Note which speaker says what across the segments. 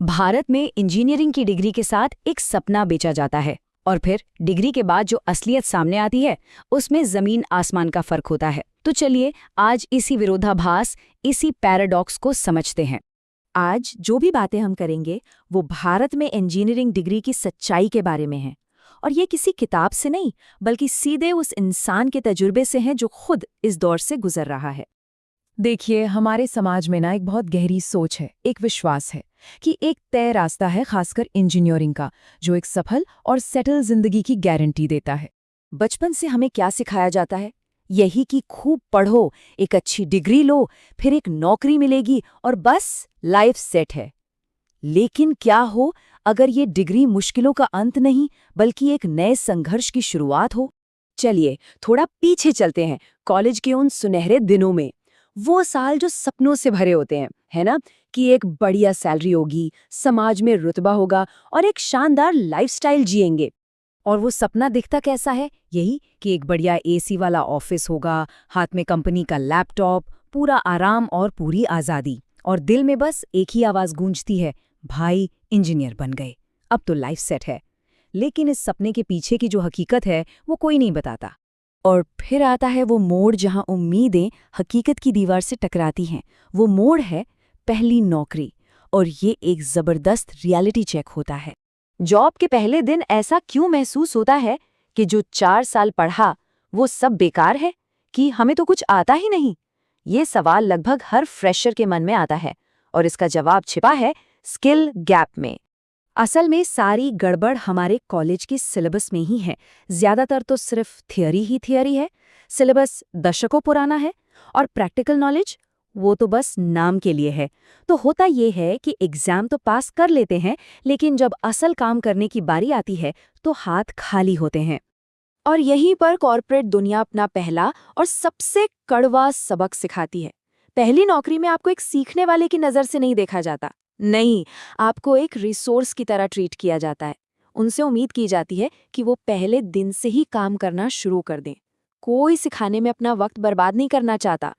Speaker 1: भारत में इंजीनियरिंग की डिग्री के साथ एक सपना बेचा जाता है और फिर डिग्री के बाद जो असलियत सामने आती है उसमें जमीन आसमान का फर्क होता है। तो चलिए आज इसी विरोधाभास, इसी पैराडॉक्स को समझते हैं।
Speaker 2: आज जो भी बातें हम करेंगे वो भारत में इंजीनियरिंग डिग्री की सच्चाई के बारे में है। और ये किसी किताब से नहीं, बल्कि सीधे उस इंसान के तजुर्बे से है जो खुद इस दौर से गुजर रहा है।
Speaker 3: देखिए, हमारे समाज में ना एक बहुत गहरी सोच है, एक विश्वास है कि एक तय रास्ता है, खासकर इंजीनियरिंग का, जो एक सफल और सेटल जिंदगी की गारंटी देता है।
Speaker 2: बचपन से हमें क्या सिखाया जाता है? यही कि खूब पढ़ो, एक अच्छी डिग्री लो, फिर एक नौकरी मिलेगी और बस लाइफ सेट है। लेकिन क्या हो अगर ये डिग्री मुश्किलों का अंत नहीं, बल्कि एक नए संघर्ष की शुरुआत हो? चलिए थोड़ा पीछे चलते हैं, कॉलेज के उन सुनहरे दिनों में। वो साल जो सपनों से भरे होते हैं, है ना? कि एक बढ़िया सैलरी होगी, समाज में रुतबा होगा और एक शानदार लाइफस्टाइल जिएंगे। और वो सपना दिखता कैसा है? यही कि एक बढ़िया एसी वाला ऑफिस होगा, हाथ में कंपनी का लैपटॉप, पूरा आराम और पूरी आज़ादी। और दिल में बस एक ही आवाज़ गूंजती है, भाई इंजीनियर बन गए, अब तो लाइफ सेट है। लेकिन इस सपने के पीछे की जो हकीकत है वो कोई नहीं बताता। और फिर आता है वो मोड़ जहां उम्मीदें हकीकत की दीवार से टकराती हैं। वो मोड़ है पहली नौकरी, और ये एक जबरदस्त रियलिटी चेक होता है। जॉब के पहले दिन ऐसा क्यों महसूस होता है कि जो 4 साल पढ़ा वो सब बेकार है, कि हमें तो कुछ आता ही नहीं? ये सवाल लगभग हर फ्रेशर के मन में आता है, और इसका जवाब छिपा है स्किल गैप में। असल में सारी गड़बड़ हमारे कॉलेज की सिलेबस में ही है। ज्यादातर तो सिर्फ थियरी ही थियरी है, सिलेबस दशकों पुराना है, और प्रैक्टिकल नॉलेज वो तो बस नाम के लिए है। तो होता ये है कि एग्जाम तो पास कर लेते हैं, लेकिन जब असल काम करने की बारी आती है तो हाथ खाली होते हैं। और यहीं पर कॉर्पोरेट दुनिया अपना पहला और सबसे कड़वा सबक सिखाती है। पहली नौकरी में आपको एक सीखने वाले की नज़र से नहीं देखा जाता, नहीं, आपको एक रिसोर्स की तरह ट्रीट किया जाता है। उनसे उम्मीद की जाती है कि वो पहले दिन से ही काम करना शुरू कर दें। कोई सिखाने में अपना वक्त बर्बाद नहीं करना चाहता।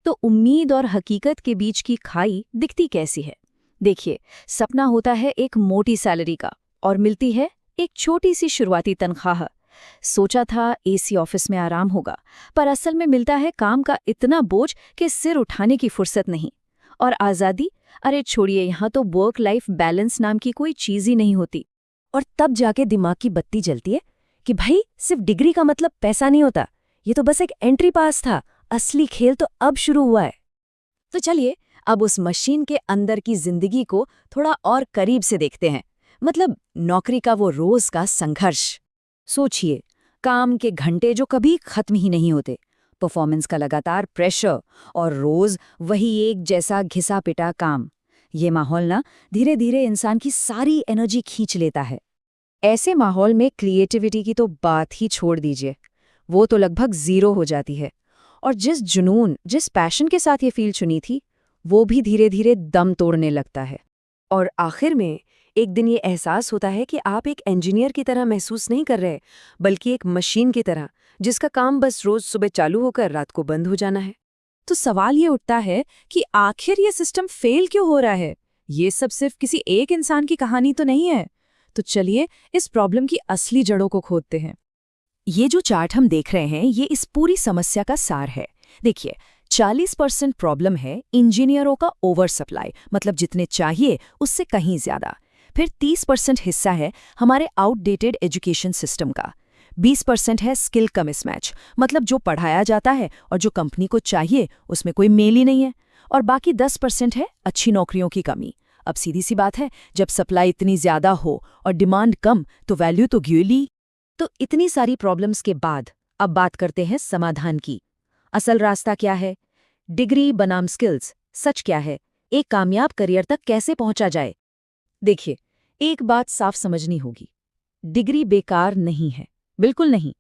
Speaker 2: तो उम्मीद और हकीकत के बीच की खाई दिखती कैसी है? देखिए, सपना होता है एक मोटी सैलरी का, और मिलती है एक छोटी सी शुरुआती तनख्वाह। सोचा था एसी ऑफिस में आराम होगा, पर असल में मिलता है काम का इतना बोझ कि सिर उठाने की फुर्सत नहीं। और आज़ादी, अरे छोड़िए, यहाँ तो वर्क लाइफ बैलेंस नाम की कोई चीज़ ही नहीं होती। और तब जाके दिमाग की बत्ती जलती है कि भाई सिर्फ डिग्री का मतलब पैसा नहीं होता, ये तो बस एक एंट्री पास था, असली खेल तो अब शुरू हुआ है। तो चलिए अब उस मशीन के अंदर की जिंदगी को थोड़ा और करीब से देखते हैं, मतलब नौकरी का वो रोज का संघर्ष। सोचिए, काम के घंटे जो कभी खत्म ही नहीं होते, परफॉर्मेंस का लगातार प्रेशर, और रोज वही एक जैसा घिसा पिटा काम। ये माहौल ना धीरे धीरे इंसान की सारी एनर्जी खींच लेता है। ऐसे माहौल में क्रिएटिविटी की तो बात ही छोड़ दीजिए, वो तो लगभग जीरो हो जाती है। और जिस जुनून, जिस पैशन के साथ ये फील्ड चुनी थी, वो भी धीरे धीरे दम तोड़ने लगता है। और आखिर में एक दिन ये एहसास होता है कि आप एक इंजीनियर की तरह महसूस नहीं कर रहे, बल्कि एक मशीन की तरह, जिसका काम बस रोज सुबह चालू होकर रात को बंद हो जाना है। तो सवाल ये उठता है कि आखिर ये सिस्टम फेल क्यों हो रहा है? ये सब सिर्फ किसी एक इंसान की कहानी तो नहीं है। तो चलिए इस प्रॉब्लम की असली जड़ों को खोदते हैं। ये जो चार्ट हम देख रहे हैं, ये इस पूरी समस्या का सार है। देखिए, 40% प्रॉब्लम है इंजीनियरों का ओवर सप्लाई, मतलब जितने चाहिए उससे कहीं ज्यादा। फिर 30% हिस्सा है हमारे आउटडेटेड एजुकेशन सिस्टम का। 20% है स्किल का मिसमैच, मतलब जो पढ़ाया जाता है और जो कंपनी को चाहिए उसमें कोई मेल ही नहीं है। और बाकी 10% है अच्छी नौकरियों की कमी। अब सीधी सी बात है, जब सप्लाई इतनी ज्यादा हो और डिमांड कम तो वैल्यू तो ग्यूली। तो इतनी सारी प्रॉब्लम्स के बाद अब बात करते हैं समाधान की। असल रास्ता क्या है? डिग्री बनाम स्किल्स। सच क्या है? एक कामयाब करियर तक कैसे पहुंचा जाए? देखिए, एक बात साफ समझनी होगी, डिग्री बेकार नहीं है, बिल्कुल नहीं।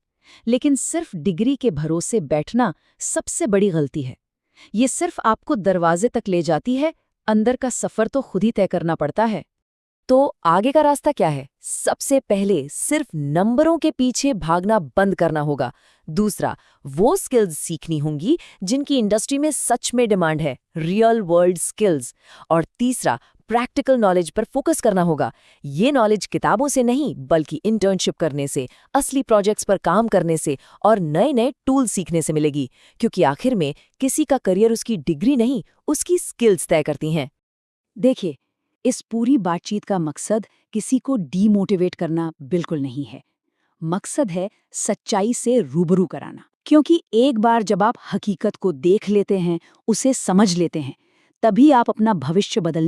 Speaker 2: लेकिन सिर्फ डिग्री के भरोसे बैठना सबसे बड़ी गलती है। ये सिर्फ आपको दरवाजे तक ले जाती है, अंदर का सफर तो खुद ही तय करना पड़ता है। तो आगे का रास्ता क्या है? सबसे पहले सिर्फ नंबरों के पीछे भागना बंद करना होगा। दूसरा, वो स्किल्स सीखनी होंगी जिनकी इंडस्ट्री में सच में डिमांड है, रियल वर्ल्ड स्किल्स। और तीसरा, प्रैक्टिकल नॉलेज पर फोकस करना होगा। ये नॉलेज किताबों से नहीं बल्कि इंटर्नशिप करने से, असली प्रोजेक्ट्स पर काम करने से और नए नए टूल सीखने से मिलेगी, क्योंकि आखिर में किसी का करियर उसकी डिग्री नहीं, उसकी स्किल्स तय करती हैं।
Speaker 1: देखिए, इस पूरी बातचीत का मकसद किसी को डीमोटिवेट करना बिल्कुल नहीं है। मकसद है सच्चाई से रूबरू कराना, क्योंकि एक बार जब आप हकीकत को देख लेते हैं, उसे समझ लेते हैं, तभी आप अपना भविष्य बदलने